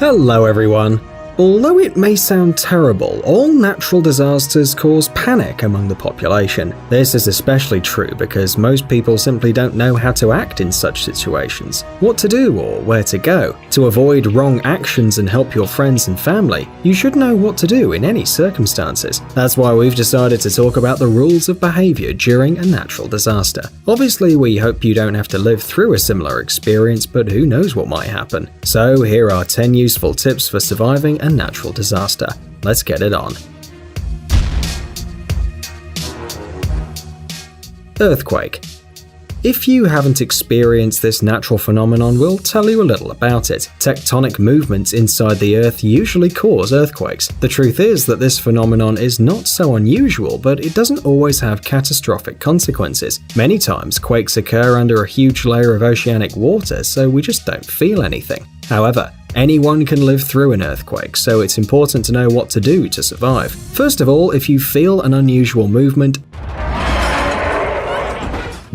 Hello everyone. Although it may sound terrible, all natural disasters cause panic among the population. This is especially true because most people simply don't know how to act in such situations, what to do or where to go. To avoid wrong actions and help your friends and family, you should know what to do in any circumstances. That's why we've decided to talk about the rules of behavior during a natural disaster. Obviously, we hope you don't have to live through a similar experience, but who knows what might happen. So here are 10 useful tips for surviving a natural disaster. Let's get it on. Earthquake. If you haven't experienced this natural phenomenon, we'll tell you a little about it. Tectonic movements inside the Earth usually cause earthquakes. The truth is that this phenomenon is not so unusual, but it doesn't always have catastrophic consequences. Many times, quakes occur under a huge layer of oceanic water, so we just don't feel anything. However, anyone can live through an earthquake, so it's important to know what to do to survive. First of all, if you feel an unusual movement,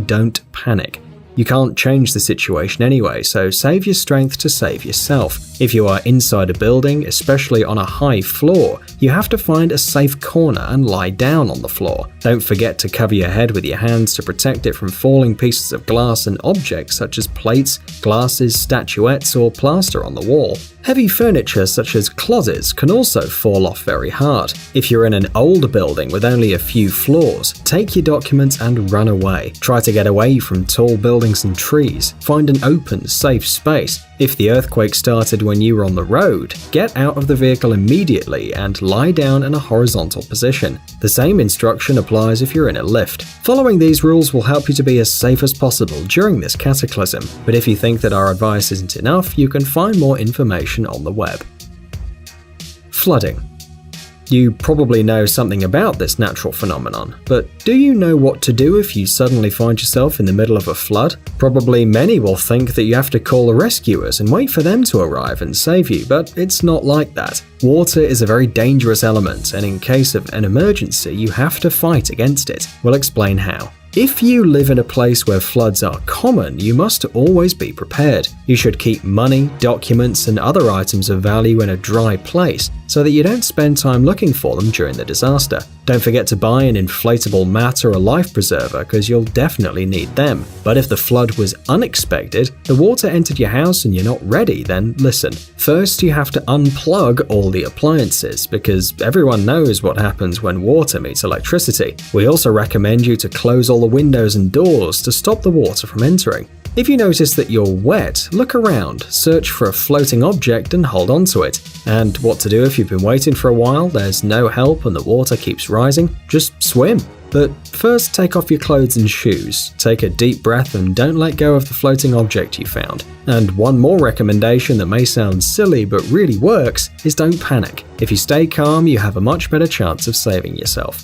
don't panic. You can't change the situation anyway, so save your strength to save yourself. If you are inside a building, especially on a high floor, you have to find a safe corner and lie down on the floor. Don't forget to cover your head with your hands to protect it from falling pieces of glass and objects such as plates, glasses, statuettes, or plaster on the wall. Heavy furniture such as closets can also fall off very hard. If you're in an old building with only a few floors, take your documents and run away. Try to get away from tall buildings and trees. Find an open, safe space. If the earthquake started when you were on the road, get out of the vehicle immediately and lie down in a horizontal position. The same instruction applies if you're in a lift. Following these rules will help you to be as safe as possible during this cataclysm, but if you think that our advice isn't enough, you can find more information on the web. Flooding. You probably know something about this natural phenomenon, but do you know what to do if you suddenly find yourself in the middle of a flood? Probably many will think that you have to call the rescuers and wait for them to arrive and save you, but it's not like that. Water is a very dangerous element, and in case of an emergency, you have to fight against it. We'll explain how. If you live in a place where floods are common, you must always be prepared. You should keep money, documents, and other items of value in a dry place so that you don't spend time looking for them during the disaster. Don't forget to buy an inflatable mat or a life preserver because you'll definitely need them. But if the flood was unexpected, the water entered your house and you're not ready, then listen. First, you have to unplug all the appliances because everyone knows what happens when water meets electricity. We also recommend you to close all the windows and doors to stop the water from entering. If you notice that you're wet, look around, search for a floating object and hold on to it. And what to do if you've been waiting for a while, there's no help and the water keeps rising? Just swim. But first take off your clothes and shoes, take a deep breath and don't let go of the floating object you found. And one more recommendation that may sound silly but really works is don't panic. If you stay calm, you have a much better chance of saving yourself.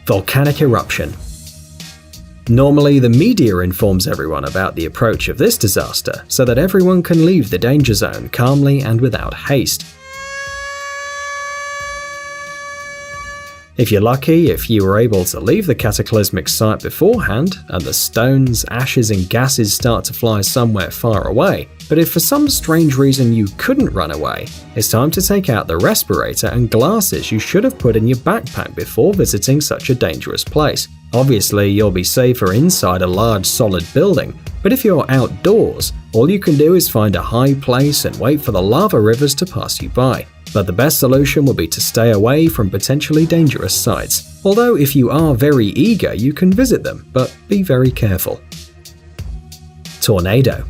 Volcanic eruption. Normally, the media informs everyone about the approach of this disaster so that everyone can leave the danger zone calmly and without haste. If you're lucky, if you were able to leave the cataclysmic site beforehand, and the stones, ashes, and gases start to fly somewhere far away. But if for some strange reason you couldn't run away, it's time to take out the respirator and glasses you should have put in your backpack before visiting such a dangerous place. Obviously, you'll be safer inside a large solid building, but if you're outdoors, all you can do is find a high place and wait for the lava rivers to pass you by. But the best solution will be to stay away from potentially dangerous sites. Although if you are very eager, you can visit them, but be very careful. Tornado.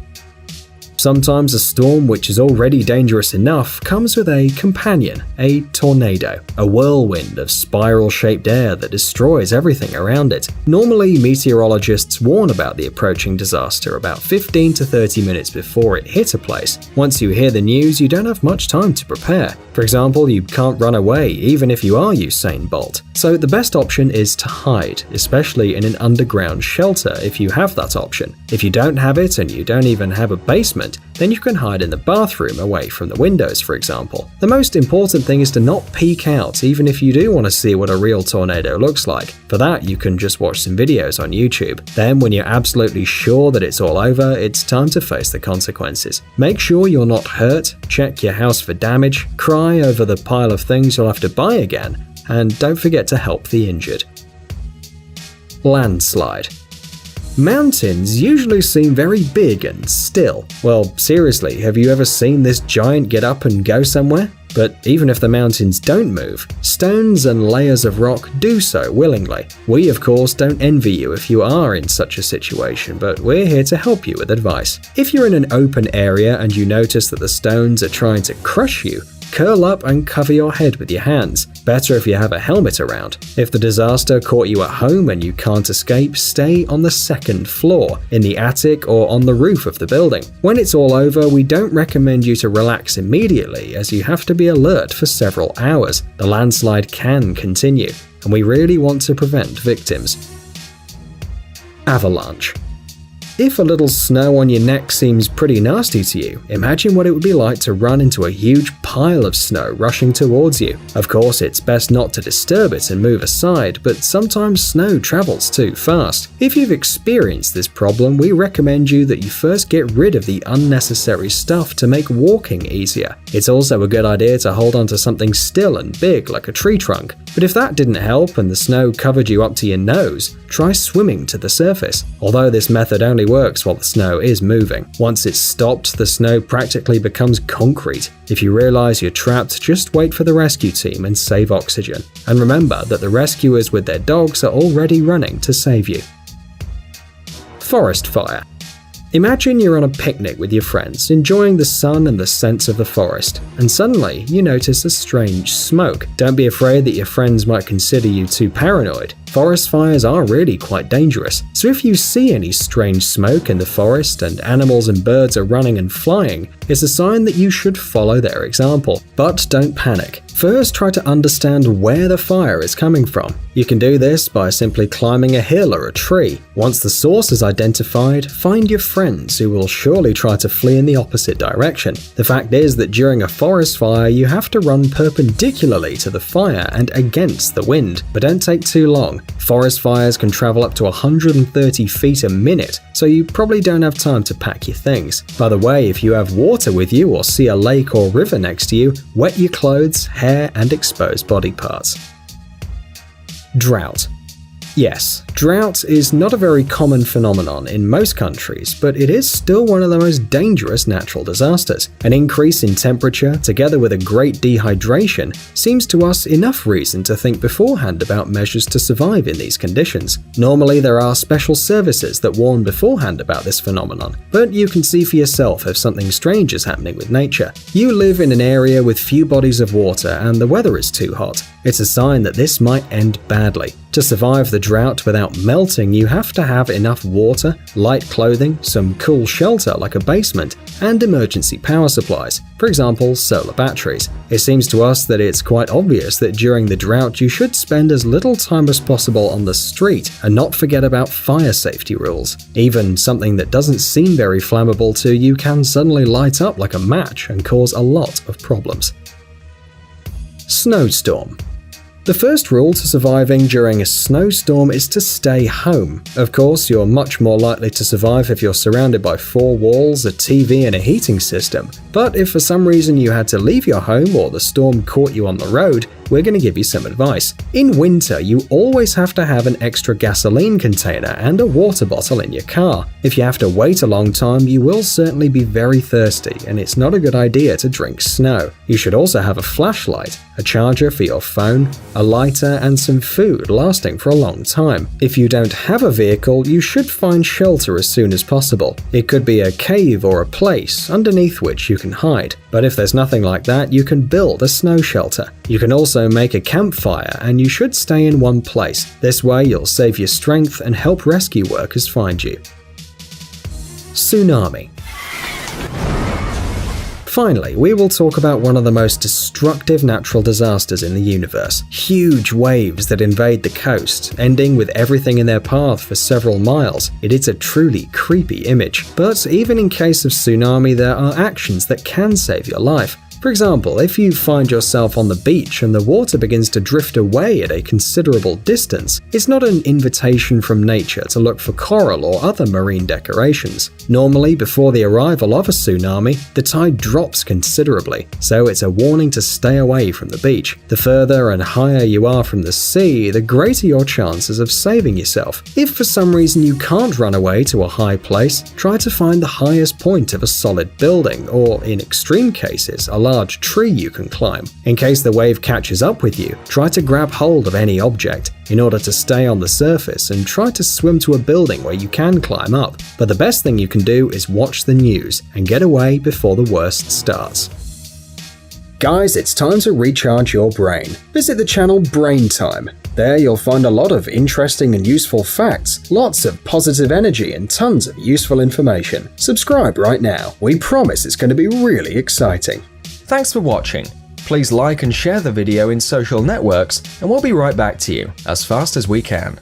Sometimes a storm which is already dangerous enough comes with a companion, a tornado, a whirlwind of spiral-shaped air that destroys everything around it. Normally, meteorologists warn about the approaching disaster about 15 to 30 minutes before it hit a place. Once you hear the news, you don't have much time to prepare. For example, you can't run away even if you are Usain Bolt. So the best option is to hide, especially in an underground shelter if you have that option. If you don't have it and you don't even have a basement, basement, then you can hide in the bathroom away from the windows, for example. The most important thing is to not peek out, even if you do want to see what a real tornado looks like. For that, you can just watch some videos on YouTube. Then, when you're absolutely sure that it's all over, it's time to face the consequences. Make sure you're not hurt, check your house for damage, cry over the pile of things you'll have to buy again, and don't forget to help the injured. Landslide. Mountains usually seem very big and still. Well, seriously, have you ever seen this giant get up and go somewhere? But even if the mountains don't move, stones and layers of rock do so willingly. We, of course, don't envy you if you are in such a situation, but we're here to help you with advice. If you're in an open area and you notice that the stones are trying to crush you, curl up and cover your head with your hands. Better if you have a helmet around. If the disaster caught you at home and you can't escape, stay on the second floor, in the attic or on the roof of the building. When it's all over, we don't recommend you to relax immediately, as you have to be alert for several hours. The landslide can continue, and we really want to prevent victims. Avalanche. If a little snow on your neck seems pretty nasty to you, imagine what it would be like to run into a huge pile of snow rushing towards you. Of course, it's best not to disturb it and move aside, but sometimes snow travels too fast. If you've experienced this problem, we recommend you that you first get rid of the unnecessary stuff to make walking easier. It's also a good idea to hold onto something still and big like a tree trunk. But if that didn't help and the snow covered you up to your nose, try swimming to the surface. Although this method only works while the snow is moving. Once it's stopped, the snow practically becomes concrete. If you realize you're trapped, just wait for the rescue team and save oxygen. And remember that the rescuers with their dogs are already running to save you. Forest fire. Imagine you're on a picnic with your friends, enjoying the sun and the scents of the forest, and suddenly you notice a strange smoke. Don't be afraid that your friends might consider you too paranoid. Forest fires are really quite dangerous, so if you see any strange smoke in the forest and animals and birds are running and flying, it's a sign that you should follow their example. But don't panic. First, try to understand where the fire is coming from. You can do this by simply climbing a hill or a tree. Once the source is identified, find your friends who will surely try to flee in the opposite direction. The fact is that during a forest fire, you have to run perpendicularly to the fire and against the wind, but don't take too long. Forest fires can travel up to 130 feet a minute, so you probably don't have time to pack your things. By the way, if you have water with you or see a lake or river next to you, wet your clothes, hair, and expose body parts. Drought. Yes, drought is not a very common phenomenon in most countries, but it is still one of the most dangerous natural disasters. An increase in temperature, together with a great dehydration, seems to us enough reason to think beforehand about measures to survive in these conditions. Normally, there are special services that warn beforehand about this phenomenon, but you can see for yourself if something strange is happening with nature. You live in an area with few bodies of water and the weather is too hot. It's a sign that this might end badly. To survive the drought without melting, you have to have enough water, light clothing, some cool shelter like a basement, and emergency power supplies, for example, solar batteries. It seems to us that it's quite obvious that during the drought you should spend as little time as possible on the street and not forget about fire safety rules. Even something that doesn't seem very flammable to you can suddenly light up like a match and cause a lot of problems. Snowstorm. The first rule to surviving during a snowstorm is to stay home. Of course, you're much more likely to survive if you're surrounded by four walls, a TV, and a heating system. But if for some reason you had to leave your home or the storm caught you on the road, we're going to give you some advice. In winter, you always have to have an extra gasoline container and a water bottle in your car. If you have to wait a long time, you will certainly be very thirsty, and it's not a good idea to drink snow. You should also have a flashlight, a charger for your phone, a lighter, and some food lasting for a long time. If you don't have a vehicle, you should find shelter as soon as possible. It could be a cave or a place underneath which you can hide. But if there's nothing like that, you can build a snow shelter. You can also make a campfire, and you should stay in one place. This way you'll save your strength and help rescue workers find you. Tsunami. Finally, we will talk about one of the most destructive natural disasters in the universe. Huge waves that invade the coast, ending with everything in their path for several miles. It is a truly creepy image. But even in case of tsunami, there are actions that can save your life. For example, if you find yourself on the beach and the water begins to drift away at a considerable distance, it's not an invitation from nature to look for coral or other marine decorations. Normally, before the arrival of a tsunami, the tide drops considerably, so it's a warning to stay away from the beach. The further and higher you are from the sea, the greater your chances of saving yourself. If for some reason you can't run away to a high place, try to find the highest point of a solid building, or in extreme cases, a large tree you can climb. In case the wave catches up with you, try to grab hold of any object in order to stay on the surface and try to swim to a building where you can climb up. But the best thing you can do is watch the news and get away before the worst starts. Guys, it's time to recharge your brain. Visit the channel Brain Time. There you'll find a lot of interesting and useful facts, lots of positive energy and tons of useful information. Subscribe right now. We promise it's going to be really exciting. Thanks for watching. Please like and share the video in social networks, and we'll be right back to you as fast as we can.